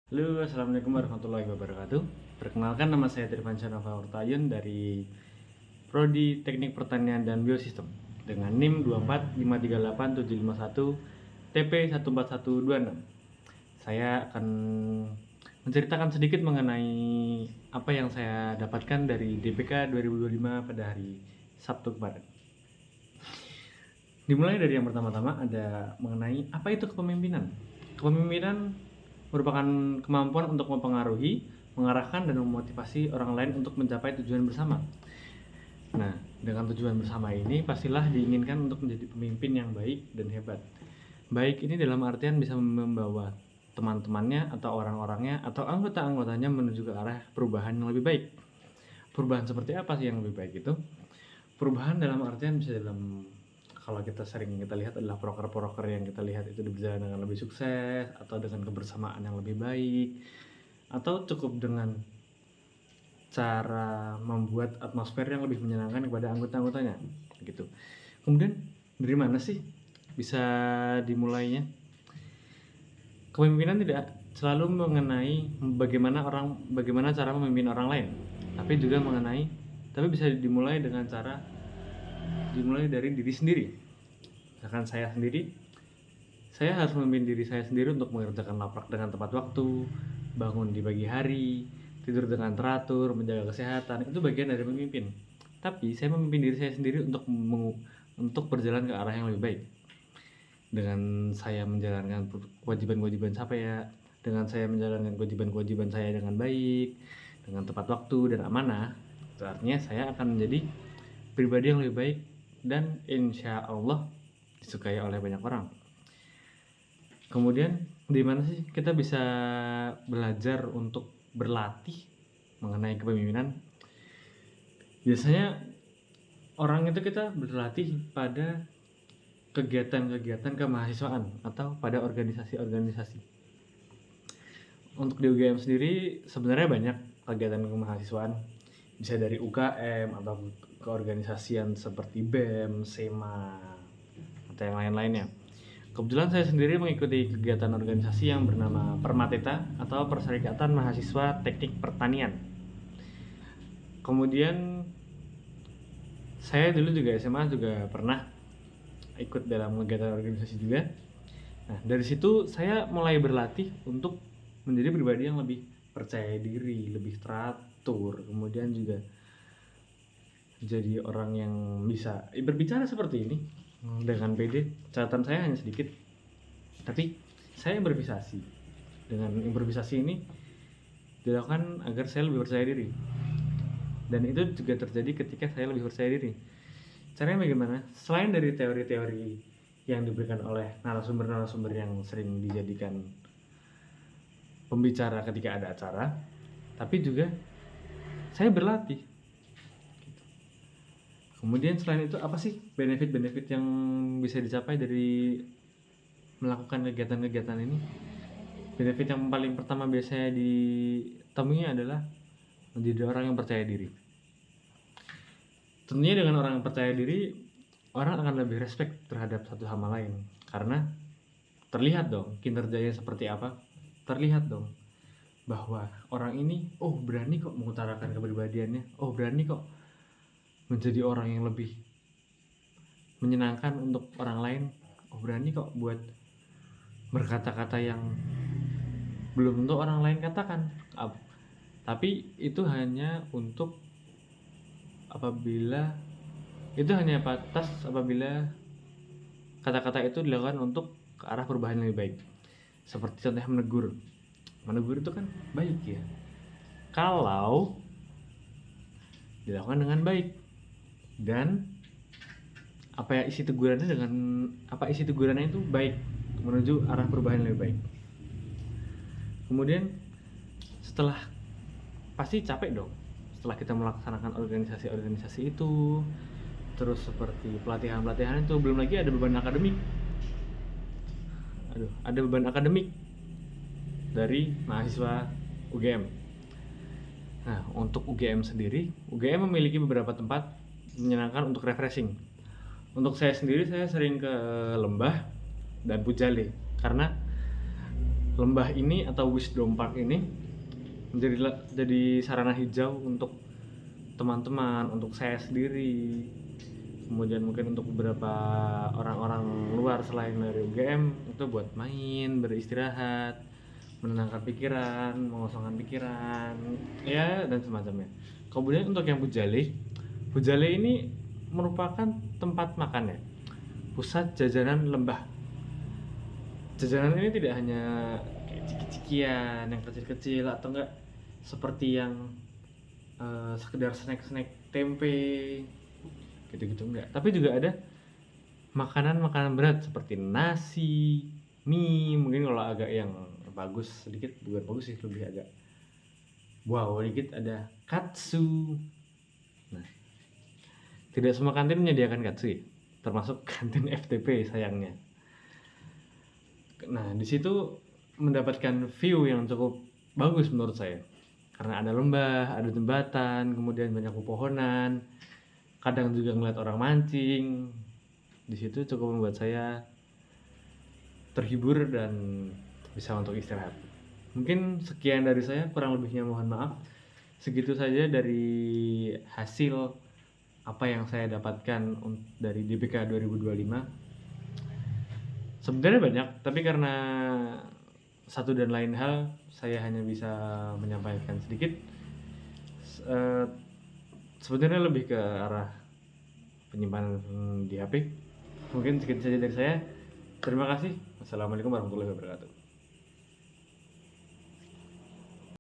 Halo, assalamualaikum warahmatullahi wabarakatuh. Perkenalkan, nama saya Trivansya Nova Hurtayun dari Prodi Teknik Pertanian dan Biosistem dengan NIM 2453871 TP14126. Saya akan menceritakan sedikit mengenai apa yang saya dapatkan dari DPK 2025 pada hari Sabtu kemarin. Dimulai dari yang pertama-tama ada mengenai apa itu kepemimpinan. Kepemimpinan merupakan kemampuan untuk mempengaruhi, mengarahkan, dan memotivasi orang lain untuk mencapai tujuan bersama. Nah, dengan tujuan bersama ini pastilah diinginkan untuk menjadi pemimpin yang baik dan hebat. Baik ini dalam artian bisa membawa teman-temannya atau orang-orangnya atau anggota-anggotanya menuju ke arah perubahan yang lebih baik. Perubahan seperti apa sih yang lebih baik itu? Perubahan dalam artian bisa kalau kita sering kita lihat adalah proker-proker yang kita lihat itu berjalan dengan lebih sukses atau dengan kebersamaan yang lebih baik atau cukup dengan cara membuat atmosfer yang lebih menyenangkan kepada anggota-anggotanya gitu. Kemudian dari mana sih bisa dimulainya? Kepemimpinan tidak selalu mengenai bagaimana cara memimpin orang lain, tapi bisa dimulai dari diri sendiri. Misalkan saya harus memimpin diri saya sendiri untuk mengerjakan laprak dengan tepat waktu, bangun di pagi hari, tidur dengan teratur, menjaga kesehatan. Itu bagian dari memimpin. Tapi saya memimpin diri saya sendiri untuk berjalan ke arah yang lebih baik. Dengan saya menjalankan kewajiban-kewajiban saya dengan baik, dengan tepat waktu dan amanah, itu artinya saya akan menjadi pribadi yang lebih baik dan insya Allah disukai oleh banyak orang. Kemudian di mana sih kita bisa belajar untuk berlatih mengenai kepemimpinan? Biasanya orang itu kita berlatih pada kegiatan-kegiatan kemahasiswaan atau pada organisasi-organisasi. Untuk di UGM sendiri sebenarnya banyak kegiatan kemahasiswaan, bisa dari UKM atau keorganisasian seperti BEM, SEMA, atau yang lain-lainnya. Kebetulan saya sendiri mengikuti kegiatan organisasi yang bernama Permateta atau Perserikatan Mahasiswa Teknik Pertanian. Kemudian saya dulu juga SMA juga pernah ikut dalam kegiatan organisasi juga. Nah, dari situ saya mulai berlatih untuk menjadi pribadi yang lebih percaya diri, lebih teratur, kemudian juga jadi orang yang bisa berbicara seperti ini dengan pede. Catatan saya hanya sedikit, tapi saya improvisasi. Dengan improvisasi ini dilakukan agar saya lebih percaya diri, dan itu juga terjadi ketika saya lebih percaya diri. Caranya bagaimana? Selain dari teori-teori yang diberikan oleh narasumber-narasumber yang sering dijadikan pembicara ketika ada acara, tapi juga saya berlatih. Kemudian selain itu apa sih benefit-benefit yang bisa dicapai dari melakukan kegiatan-kegiatan ini? Benefit yang paling pertama biasanya ditemui adalah menjadi orang yang percaya diri. Tentunya dengan orang yang percaya diri, orang akan lebih respect terhadap satu sama lain, karena terlihat dong kinerjanya seperti apa. Terlihat dong bahwa orang ini berani kok mengutarakan kepribadiannya, berani kok menjadi orang yang lebih menyenangkan untuk orang lain, berani kok buat berkata-kata yang belum tentu orang lain katakan. Tapi itu hanya batas apabila kata-kata itu dilakukan untuk ke arah perubahan yang lebih baik. Seperti contohnya menegur itu kan baik ya, kalau dilakukan dengan baik dan isi tegurannya itu baik menuju arah perubahan yang lebih baik. Kemudian pasti capek dong setelah kita melaksanakan organisasi-organisasi itu, terus seperti pelatihan-pelatihan itu, belum lagi ada beban akademik dari mahasiswa UGM. Nah, untuk UGM sendiri, UGM memiliki beberapa tempat menyenangkan untuk refreshing. Untuk saya sendiri, saya sering ke Lembah dan Pujale karena lembah ini atau Wisdom Park ini jadi sarana hijau untuk teman-teman, untuk saya sendiri, kemudian mungkin untuk beberapa orang-orang luar selain dari UGM itu buat main, beristirahat, menenangkan pikiran, mengosongkan pikiran, ya dan semacamnya. Kemudian untuk yang Bujale ini merupakan tempat makan ya, pusat jajanan lembah. Jajanan ini tidak hanya kayak ciki-cikian yang kecil-kecil atau enggak seperti yang sekedar snack-snack tempe gitu-gitu enggak, tapi juga ada makanan-makanan berat seperti nasi, mie, mungkin kalau agak yang bagus sedikit, bukan bagus sih, lebih agak wow dikit ada katsu. Nah, tidak semua kantin menyediakan katsu ya, termasuk kantin FTP sayangnya. Nah, di situ mendapatkan view yang cukup bagus menurut saya. Karena ada lembah, ada jembatan, kemudian banyak pepohonan. Kadang juga ngeliat orang mancing. Di situ cukup membuat saya terhibur dan bisa untuk istirahat. Mungkin sekian dari saya, kurang lebihnya mohon maaf. Segitu saja dari hasil apa yang saya dapatkan dari DBK 2025. Sebenarnya banyak, tapi karena satu dan lain hal saya hanya bisa menyampaikan sedikit. Sebenarnya lebih ke arah penyimpanan di HP. Mungkin segitu saja dari saya. Terima kasih. Wassalamualaikum warahmatullahi wabarakatuh.